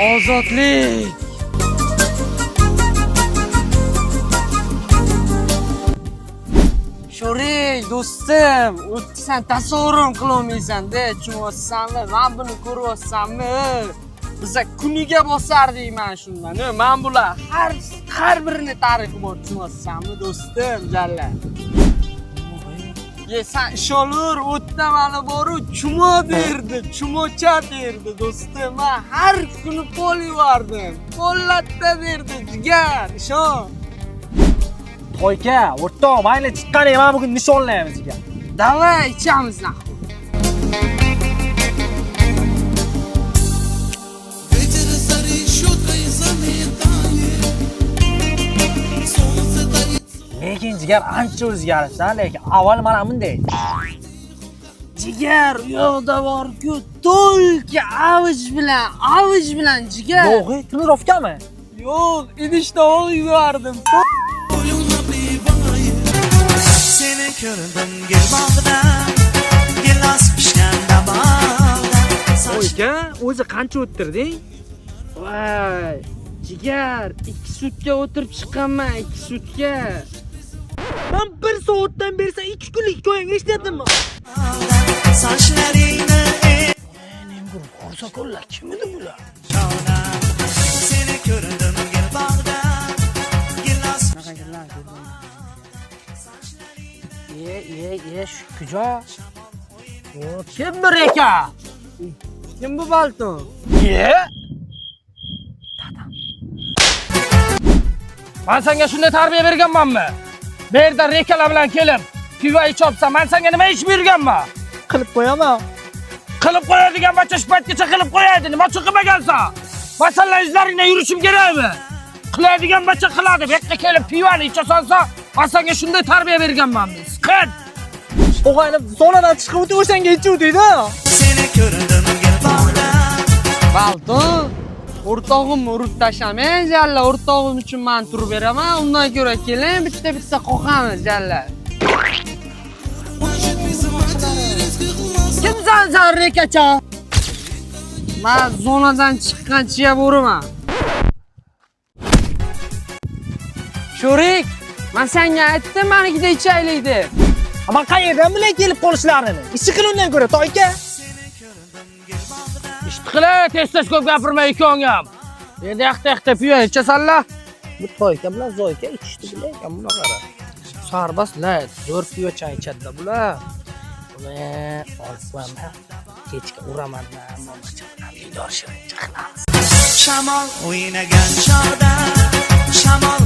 Ozodlik. Sho'rek do'stim, sen tasavvur qilolmaysan-da, tushunaysanmi? Men buni ko'ryapsanmi? Biz kuniga bosardik men shundan. Men bular har birini tarixi bor, tushunaysanmi do'stim, jalla. Sen ishonur, o'tda mana boru chumo derdi, chumocha derdi do'stim. Men har kuni qo'l yuvardim. Qo'llatda derdi, jigar, ishon. Toyka, o'rtoq, mayli chiqqaning, mana bugun nishonlaymiz jigar. Davay, ichamiz nahvu. Lekin jigar ancha o'zgarishdi, lekin avval mana bunday. Jigar, u yoqda bor-ku, to'lka avish bilan jigar. Yo'q, trenirovkami? Yo'q, idishda ol yuvardim. Seni ko'rdim gel bog'dan, gilos pishganda bog'dan. Toyka, o'zi qancha o'tirding? Voy, jigar, 2 sutka o'tirib chiqqanman, 2 sutka. Men 1 soatdan bersa 2 kunlik hikoyangni eshityapman. Sochlaringni Nemgur, qorsakonlar kim edi bular? seni ko'rdim gel bog'dan, gilos Kujo. Kim bu reka? Kim bu balton? Men senga shunday tarbiya berganmanmi? Bu yerda rekalar bilan kelib, pivo ichopsan, men senga nima ish berganman? Qilib qo'yaman. Qilib qo'yadigan bacha shu paytgacha qilib qo'yadi. Nima uchun qilmagansan? Masalan, izlaringdan yurishim kerakmi? Qiladigan bacha qiladi. Bu yerga kelib pivoni icha solsa, men senga shunday tarbiya berganmanmi? Siqit. O'g'ayni zonadan chiqib o'tib o'shanga ichuvdi-da. seni ko'rdim gel bog'dan. Balton. O'rtog'imni urib tashamang, jalla. O'rtog'im uchun men turib beraman. Undan ko'ra keling, bitta qoqamiz, jalla. Kimsan sen rekacha? Men zonadan chiqqancha bo'raman. Sho'rek, men senga aytdim, menikida ichaylik deb. Ama qayerdan bilay kelib qolishlarini? Ishi qilindan ko'ra, Toyka. Ishtiqlar, tez ko'p gapirmay ikongam. Endi yaxta pivo ichasanlar. Bu Toyka bilan Zoyka ichishdi bilaykan, buni qara. Sarbaslar, zo'r pivo chay ichadi bular. Buni olib qo'yaman. Kechga uraman, momacha bilan vijdor shirin chiqamiz. Shamol o'ynagan chog'da, shamol